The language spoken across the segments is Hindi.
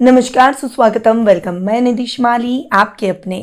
नमस्कार, सुस्वागतम, वेलकम। मैं निधिश माली आपके अपने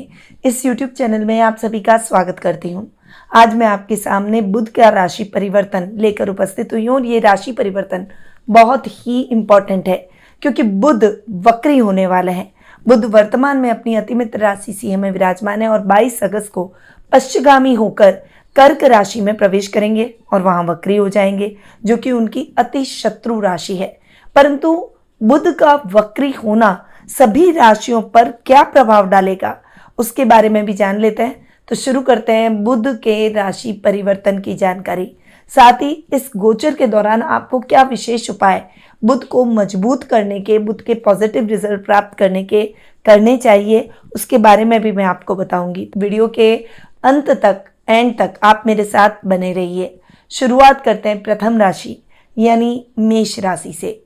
इस YouTube चैनल में आप सभी का स्वागत करती हूँ। आज मैं आपके सामने बुध का राशि परिवर्तन लेकर उपस्थित हुई हूँ और ये राशि परिवर्तन बहुत ही इम्पॉर्टेंट है क्योंकि बुध वक्री होने वाला है। बुध वर्तमान में अपनी अतिमित्र राशि सिंह में विराजमान है और 22 अगस्त को पश्चिमगामी होकर कर्क राशि में प्रवेश करेंगे और वहां वक्री हो जाएंगे, जो कि उनकी अति शत्रु राशि है। परंतु बुध का वक्री होना सभी राशियों पर क्या प्रभाव डालेगा उसके बारे में भी जान लेते हैं। तो शुरू करते हैं बुध के राशि परिवर्तन की जानकारी। साथ ही इस गोचर के दौरान आपको क्या विशेष उपाय बुध को मजबूत करने के, बुध के पॉजिटिव रिजल्ट प्राप्त करने के करने चाहिए, उसके बारे में भी मैं आपको बताऊंगी। वीडियो के अंत तक, एंड तक आप मेरे साथ बने रहिए। शुरुआत करते हैं प्रथम राशि यानी मेष राशि से।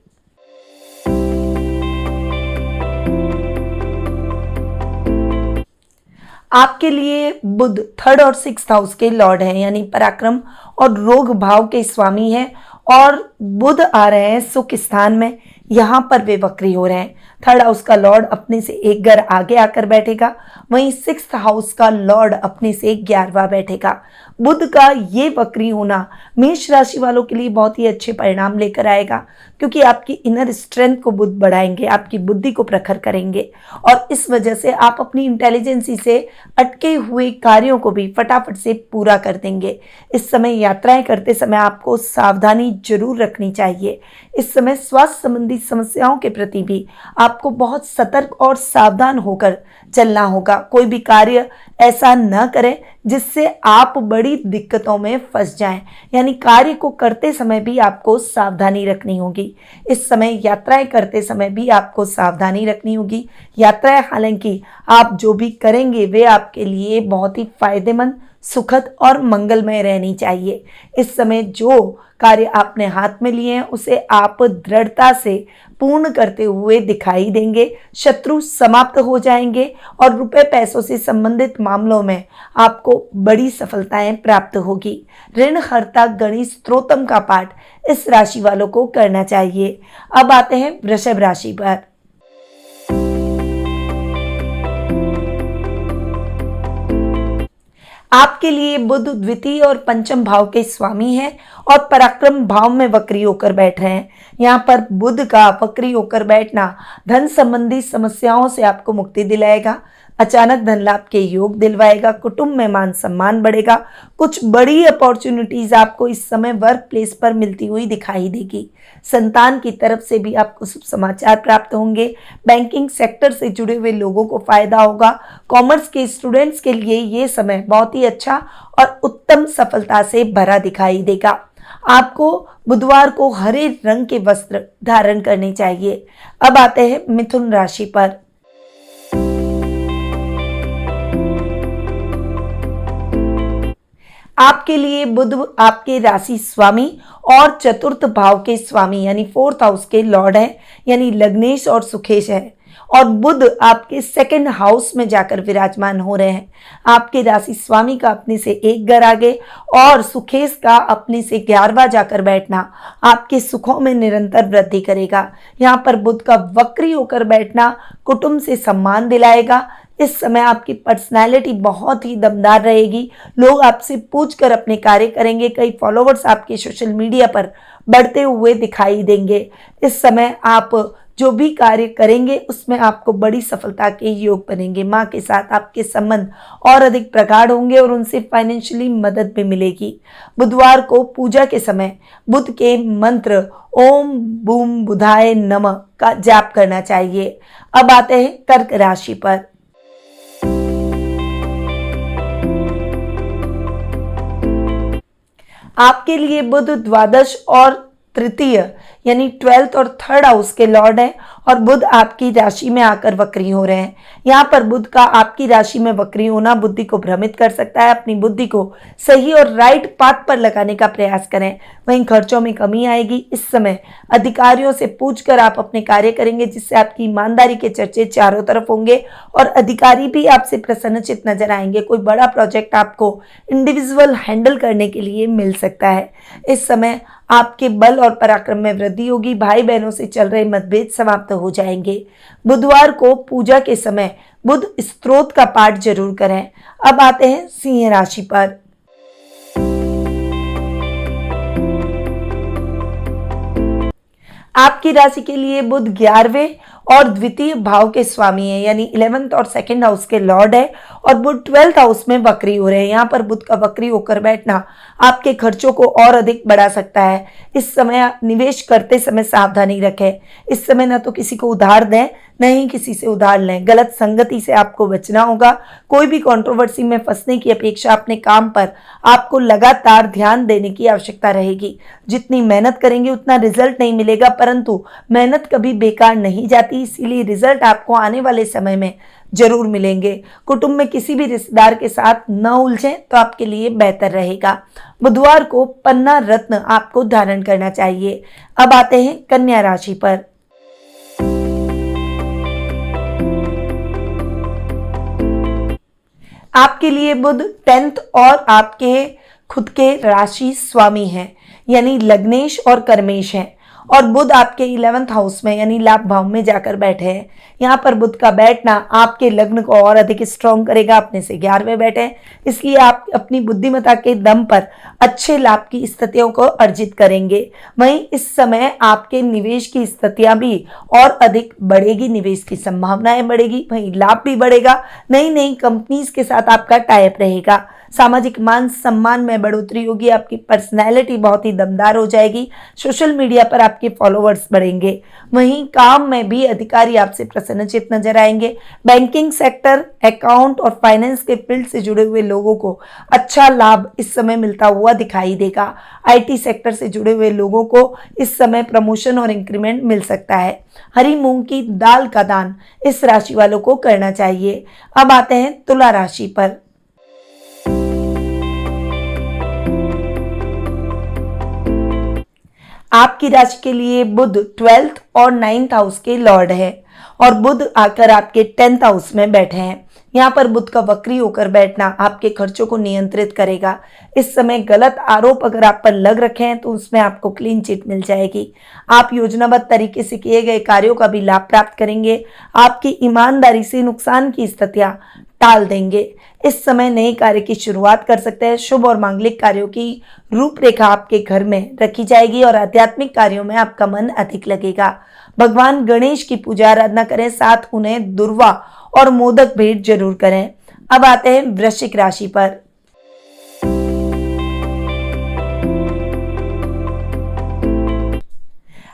आपके लिए बुध 3rd और 6th हाउस के लॉर्ड हैं, यानी पराक्रम और रोग भाव के स्वामी हैं और बुध आ रहे हैं सुख स्थान में। यहाँ पर वे वक्री हो रहे हैं। 3rd हाउस का लॉर्ड अपने से एक घर आगे आकर बैठेगा, वहीं 6th हाउस का लॉर्ड अपने से 11वां बैठेगा। बुध का ये वक्री होना मेष राशि वालों के लिए बहुत ही अच्छे परिणाम लेकर आएगा क्योंकि आपकी इनर स्ट्रेंथ को बुध बढ़ाएंगे, आपकी बुद्धि को प्रखर करेंगे और इस वजह से आप अपनी इंटेलिजेंसी से अटके हुए कार्यों को भी फटाफट से पूरा कर देंगे। इस समय यात्राएं करते समय आपको सावधानी जरूर रखनी चाहिए। इस समय स्वास्थ्य संबंधी समस्याओं के प्रति भी आपको बहुत सतर्क और सावधान होकर चलना होगा। कोई भी कार्य ऐसा न करें जिससे आप बड़ी दिक्कतों में फंस जाएं, यानी कार्य को करते समय भी आपको सावधानी रखनी होगी। इस समय यात्राएं करते समय भी आपको सावधानी रखनी होगी। यात्राएं हालांकि आप जो भी करेंगे वे आपके लिए बहुत ही फायदेमंद, सुखद और मंगलमय रहनी चाहिए। इस समय जो कार्य आपने हाथ में लिए हैं उसे आप दृढ़ता से पूर्ण करते हुए दिखाई देंगे। शत्रु समाप्त हो जाएंगे और रुपए पैसों से संबंधित मामलों में आपको बड़ी सफलताएं प्राप्त होगी। ऋणहर्ता गणेश स्तोत्रम का पाठ इस राशि वालों को करना चाहिए। अब आते हैं वृषभ राशि पर। आपके लिए बुध द्वितीय और पंचम भाव के स्वामी हैं और पराक्रम भाव में वक्री होकर बैठ रहे हैं। यहाँ पर बुध का वक्री होकर बैठना धन संबंधी समस्याओं से आपको मुक्ति दिलाएगा, अचानक धन लाभ के योग दिलवाएगा, कुटुंब में मान सम्मान बढ़ेगा। कुछ बड़ी अपॉर्चुनिटीज आपको इस समय वर्क प्लेस पर मिलती हुई दिखाई देगी। संतान की तरफ से भी आपको शुभ समाचार प्राप्त होंगे। बैंकिंग सेक्टर से जुड़े हुए लोगों को फायदा होगा। कॉमर्स के स्टूडेंट्स के लिए ये समय बहुत ही अच्छा और उत्तम सफलता से भरा दिखाई देगा। आपको बुधवार को हरे रंग के वस्त्र धारण करने चाहिए। अब आते हैं मिथुन राशि पर। आपके लिए बुध आपके राशि स्वामी और चतुर्थ भाव के स्वामी यानी 4th हाउस के लॉर्ड है, यानी लग्नेश और सुखेश है और बुध आपके 2nd हाउस में जाकर विराजमान हो रहे हैं। आपके राशि स्वामी का अपने से एक घर आगे और सुखेश का अपने से 11वां जाकर बैठना आपके सुखों में निरंतर वृद्धि करेगा। यहाँ पर बुध का वक्री होकर बैठना कुटुंब से सम्मान दिलाएगा। इस समय आपकी पर्सनैलिटी बहुत ही दमदार रहेगी। लोग आपसे पूछकर अपने कार्य करेंगे। कई फॉलोवर्स आपके सोशल मीडिया पर बढ़ते हुए दिखाई देंगे। इस समय आप जो भी कार्य करेंगे उसमें आपको बड़ी सफलता के योग बनेंगे। माँ के साथ आपके संबंध और अधिक प्रगाढ़ होंगे और उनसे फाइनेंशियली मदद भी मिलेगी। बुधवार को पूजा के समय बुध के मंत्र ओम बूम बुधाय नमः का जाप करना चाहिए। अब आते हैं कर्क राशि पर। आपके लिए बुध द्वादश और तृतीय यानी 12th और 3rd हाउस के लॉर्ड हैं और बुध आपकी राशि में आकर वक्री हो रहे हैं। यहाँ पर बुध का आपकी राशि में वक्री होना बुद्धि को भ्रमित कर सकता है। अपनी बुद्धि को सही और राइट पाथ पर लगाने का प्रयास करें, वहीं खर्चों में कमी आएगी। इस समय अधिकारियों से पूछकर आप अपने कार्य करेंगे जिससे आपकी ईमानदारी के चर्चे चारों तरफ होंगे और अधिकारी भी आपसे प्रसन्नचित नजर आएंगे। कोई बड़ा प्रोजेक्ट आपको इंडिविजुअल हैंडल करने के लिए मिल सकता है। इस समय आपके बल और पराक्रम में वृद्धि वृद्धि होगी, भाई बहनों से चल रहे मतभेद समाप्त हो जाएंगे। बुधवार को पूजा के समय बुध स्तोत्र का पाठ जरूर करें। अब आते हैं सिंह राशि पर। आपकी राशि के लिए बुध 11वें और द्वितीय भाव के स्वामी है, यानी 11th और 2nd हाउस के लॉर्ड है, और बुध 12th हाउस में वक्री हो रहे हैं। यहाँ पर बुध का वक्री होकर बैठना आपके खर्चों को और अधिक बढ़ा सकता है। इस समय निवेश करते समय सावधानी रखें। इस समय न तो किसी को उधार दें, न ही किसी से उधार लें। गलत संगति से आपको बचना होगा। कोई भी कंट्रोवर्सी में फंसने की अपेक्षा अपने काम पर आपको लगातार ध्यान देने की आवश्यकता रहेगी। जितनी मेहनत करेंगे उतना रिजल्ट नहीं मिलेगा, परंतु मेहनत कभी बेकार नहीं जाती, इसीलिए रिजल्ट आपको आने वाले समय में जरूर मिलेंगे। कुटुंब में किसी भी रिश्तेदार के साथ न उलझें तो आपके लिए बेहतर रहेगा। बुधवार को पन्ना रत्न आपको धारण करना चाहिए। अब आते हैं कन्या राशि पर। आपके लिए बुध 10th और आपके खुद के राशि स्वामी हैं, यानी लग्नेश और कर्मेश हैं, और बुध आपके 11th हाउस में यानी लाभ भाव में जाकर बैठे हैं। यहाँ पर बुध का बैठना आपके लग्न को और अधिक स्ट्रॉन्ग करेगा। अपने से 11वें बैठे हैं, इसलिए आप अपनी बुद्धिमत्ता के दम पर अच्छे लाभ की स्थितियों को अर्जित करेंगे। वहीं इस समय आपके निवेश की स्थितियां भी और अधिक बढ़ेगी, निवेश की संभावनाएं बढ़ेगी, वहीं लाभ भी बढ़ेगा। नई नई कंपनीज के साथ आपका टाइप रहेगा। सामाजिक मान सम्मान में बढ़ोतरी होगी। आपकी पर्सनैलिटी बहुत ही दमदार हो जाएगी। सोशल मीडिया पर आपके फॉलोअर्स बढ़ेंगे। वहीं काम में भी अधिकारी आपसे प्रसन्नचित नजर आएंगे। बैंकिंग सेक्टर, अकाउंट और फाइनेंस के फील्ड से जुड़े हुए लोगों को अच्छा लाभ इस समय मिलता हुआ दिखाई देगा। आईटी सेक्टर से जुड़े हुए लोगों को इस समय प्रमोशन और इंक्रीमेंट मिल सकता है। हरी मूंग की दाल का दान इस राशि वालों को करना चाहिए। अब आते हैं तुला राशि पर। आपकी राशि के लिए बुध 12th और 9th हाउस के लॉर्ड है, और बुध आकर आपके 10th हाउस में बैठे हैं। यहाँ पर बुध का वक्री होकर बैठना आपके खर्चों को नियंत्रित करेगा। इस समय गलत आरोप अगर आप पर लग रखे हैं तो उसमें आपको क्लीन चिट मिल जाएगी। आप योजनाबद्ध तरीके से किए गए कार्यों का भी लाभ प्राप्त करेंगे। आपकी ईमानदारी से नुकसान की स्थितियां टाल देंगे। इस समय नए कार्य की शुरुआत कर सकते हैं। शुभ और मांगलिक कार्यों की रूपरेखा आपके घर में रखी जाएगी और आध्यात्मिक कार्यों में आपका मन अधिक लगेगा। भगवान गणेश की पूजा आराधना करें, साथ उन्हें दुर्वा और मोदक भेंट जरूर करें। अब आते हैं वृश्चिक राशि पर।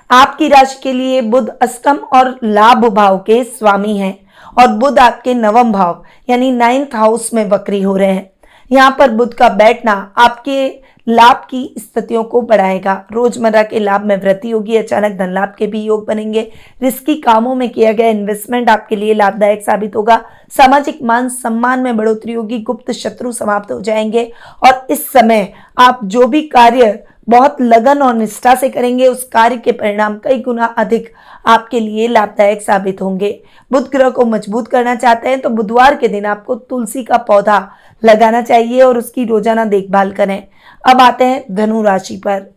आपकी राशि के लिए बुध अष्टम और लाभ भाव के स्वामी हैं, और बुध आपके 9वें भाव यानी 9th हाउस में वक्री हो रहे हैं। यहाँ पर बुध का बैठना आपके लाभ की स्थितियों को बढ़ाएगा। रोजमर्रा के लाभ में वृद्धि होगी। अचानक धन लाभ के भी योग बनेंगे। रिस्की कामों में किया गया इन्वेस्टमेंट आपके लिए लाभदायक साबित होगा। सामाजिक मान सम्मान में बढ़ोतरी होगी। गुप्त शत्रु समाप्त हो जाएंगे, और इस समय आप जो भी कार्य बहुत लगन और निष्ठा से करेंगे उस कार्य के परिणाम कई गुना अधिक आपके लिए लाभदायक साबित होंगे। बुध ग्रह को मजबूत करना चाहते हैं तो बुधवार के दिन आपको तुलसी का पौधा लगाना चाहिए और उसकी रोजाना देखभाल करें। अब आते हैं धनु राशि पर।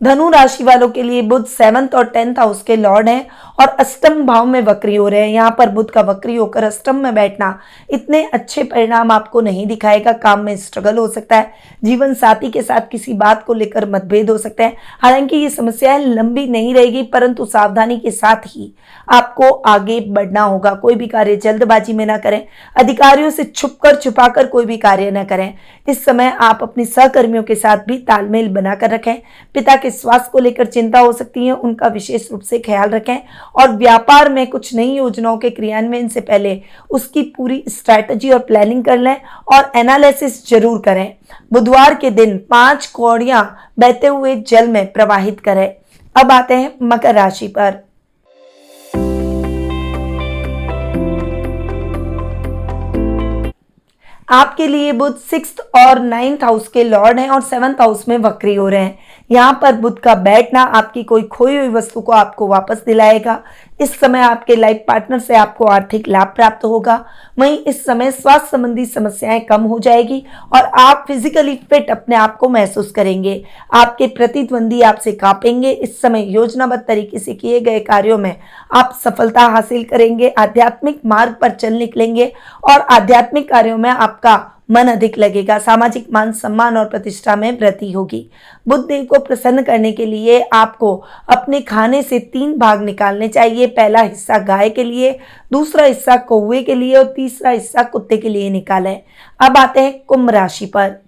धनु राशि वालों के लिए बुध 7th और 10th हाउस के लॉर्ड हैं और अष्टम भाव में वक्री हो रहे हैं। यहाँ पर बुध का वक्री होकर अष्टम में बैठना इतने अच्छे परिणाम आपको नहीं दिखाएगा। काम में स्ट्रगल हो सकता है। जीवन साथी के साथ किसी बात को लेकर मतभेद हो सकते हैं। हालांकि ये समस्याएं लंबी नहीं रहेगी, परंतु सावधानी के साथ ही आपको आगे बढ़ना होगा। कोई भी कार्य जल्दबाजी में ना करें। अधिकारियों से छुपाकर कोई भी कार्य न करें। इस समय आप अपने सहकर्मियों के साथ भी तालमेल बनाकर रखें। पिता के स्वास्थ्य को लेकर चिंता हो सकती है, उनका विशेष रूप से ख्याल रखें। और व्यापार में कुछ नई योजनाओं के क्रियान्वयन से पहले उसकी पूरी स्ट्रैटेजी और प्लानिंग कर लें और एनालिसिस जरूर करें। बुधवार के दिन 5 कौड़ियां बहते हुए जल में प्रवाहित करें। अब आते हैं मकर राशि पर। आपके लिए बुध 6th और 9th हाउस के लॉर्ड हैं और 7th हाउस में वक्री हो रहे हैं। यहाँ पर बुध का बैठना आपकी कोई खोई हुई वस्तु को आपको वापस दिलाएगा। इस समय आपके लाइफ पार्टनर से आपको आर्थिक लाभ प्राप्त होगा। वहीं इस समय स्वास्थ्य संबंधी समस्याएं कम हो जाएगी और आप फिजिकली फिट अपने आप को महसूस करेंगे। आपके प्रतिद्वंदी आपसे कांपेंगे। इस समय योजनाबद्ध तरीके से किए गए कार्यों में आप सफलता हासिल करेंगे, आध्यात्मिक मार्ग पर चल निकलेंगे और आध्यात्मिक कार्यों में आपका मन अधिक लगेगा। सामाजिक मान सम्मान और प्रतिष्ठा में वृद्धि होगी। बुध देव को प्रसन्न करने के लिए आपको अपने खाने से 3 भाग निकालने चाहिए। पहला हिस्सा गाय के लिए, दूसरा हिस्सा कौवे के लिए और तीसरा हिस्सा कुत्ते के लिए निकालें। अब आते हैं कुंभ राशि पर।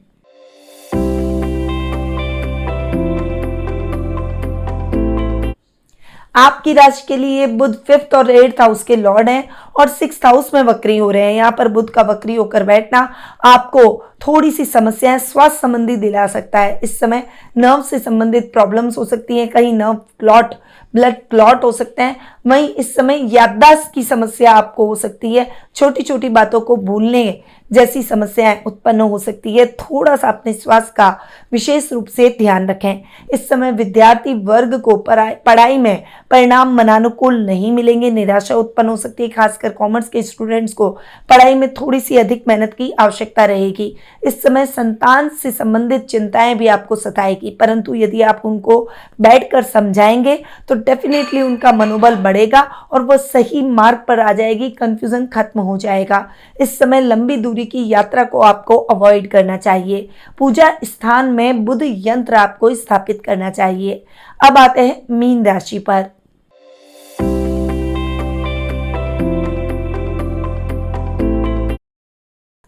आपकी राशि के लिए बुध 5th और 8th हाउस के लॉर्ड हैं और 6th हाउस में वक्री हो रहे हैं। यहाँ पर बुध का वक्री होकर बैठना आपको थोड़ी सी समस्याएं स्वास्थ्य संबंधी दिला सकता है। इस समय नर्व से संबंधित प्रॉब्लम्स हो सकती हैं, कहीं नर्व क्लॉट, ब्लड क्लॉट हो सकते हैं। वहीं इस समय याददाश्त की समस्या आपको हो सकती है, छोटी छोटी बातों को भूलने जैसी समस्याएं उत्पन्न हो सकती है। थोड़ा सा अपने स्वास्थ्य का विशेष रूप से ध्यान रखें। इस समय विद्यार्थी वर्ग को पढ़ाई में परिणाम मनानुकूल नहीं मिलेंगे, निराशा उत्पन्न हो सकती है। खासकर कॉमर्स के स्टूडेंट्स को पढ़ाई में थोड़ी सी अधिक मेहनत की आवश्यकता रहेगी। इस समय संतान से संबंधित चिंताएं भी आपको सताएगी, परंतु यदि आप उनको बैठकर समझाएंगे तो डेफिनेटली उनका मनोबल बढ़ेगा और वह सही मार्ग पर आ जाएगी, कंफ्यूजन खत्म हो जाएगा। इस समय लंबी दूरी की यात्रा को आपको अवॉइड करना चाहिए। पूजा स्थान में बुध यंत्र आपको स्थापित करना चाहिए। अब आते हैं मीन राशि पर।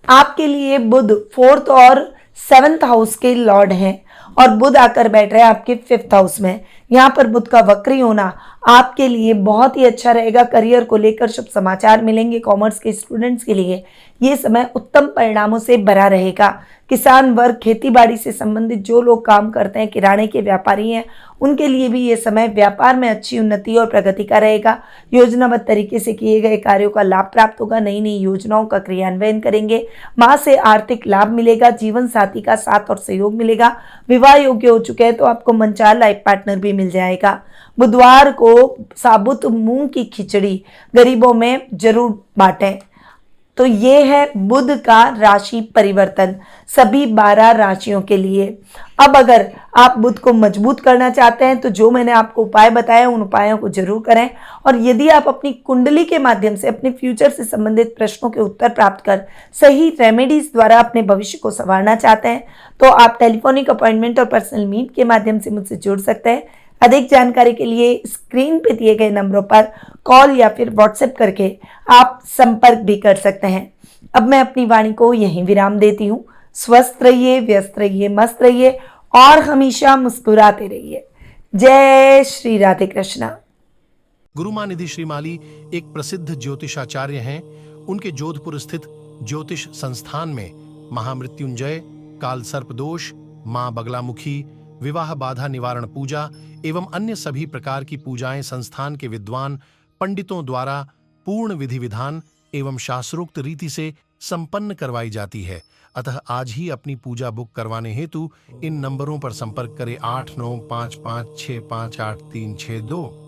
आपके लिए बुध 4th और 7th हाउस के लॉर्ड हैं और बुध आकर बैठ रहे हैं आपके 5th हाउस में। यहाँ पर बुध का वक्री होना आपके लिए बहुत ही अच्छा रहेगा। करियर को लेकर शुभ समाचार मिलेंगे। कॉमर्स के स्टूडेंट्स के लिए ये समय उत्तम परिणामों से भरा रहेगा। किसान वर्ग, खेती बाड़ी से संबंधित जो लोग काम करते हैं, किराने के व्यापारी हैं, उनके लिए भी ये समय व्यापार में अच्छी उन्नति और प्रगति का रहेगा। योजनाबद्ध तरीके से किए गए कार्यों का लाभ प्राप्त होगा। नई नई योजनाओं का क्रियान्वयन करेंगे। माँ से आर्थिक लाभ मिलेगा। जीवन साथी का साथ और सहयोग मिलेगा। विवाह योग्य हो चुके हैं तो आपको मनचाहा लाइफ पार्टनर भी मिल जाएगा। बुधवार को साबुत मूंग की खिचड़ी गरीबों में जरूर बांटें। तो ये है बुध का राशि परिवर्तन सभी 12 राशियों के लिए। अब अगर आप बुध को मजबूत करना चाहते हैं तो जो मैंने आपको उपाय बताए उन उपायों को जरूर करें। और यदि आप अपनी कुंडली के माध्यम से अपने फ्यूचर से संबंधित प्रश्नों के उत्तर प्राप्त कर सही रेमेडीज द्वारा अपने भविष्य को संवारना चाहते हैं तो आप टेलीफोनिक अपॉइंटमेंट और पर्सनल मीट के माध्यम से मुझसे जुड़ सकते हैं। अधिक जानकारी के लिए स्क्रीन पे दिए गए नंबरों पर कॉल या फिर व्हाट्सएप करके आप संपर्क भी कर सकते हैं। अब मैं अपनी वाणी को यहीं विराम देती हूँ। स्वस्थ रहिए, व्यस्त रहिए, मस्त रहिए और हमेशा मुस्कुराते रहिए। जय श्री राधे कृष्णा। गुरुमां निधि श्रीमाली एक प्रसिद्ध ज्योतिषाचार्य हैं। उनके जोधपुर स्थित ज्योतिष संस्थान में महामृत्युंजय, काल सर्प दोष, मां बगलामुखी, विवाह बाधा निवारण पूजा एवं अन्य सभी प्रकार की पूजाएं संस्थान के विद्वान पंडितों द्वारा पूर्ण विधि विधान एवं शास्त्रोक्त रीति से संपन्न करवाई जाती है। अतः आज ही अपनी पूजा बुक करवाने हेतु इन नंबरों पर संपर्क करें 8955658362।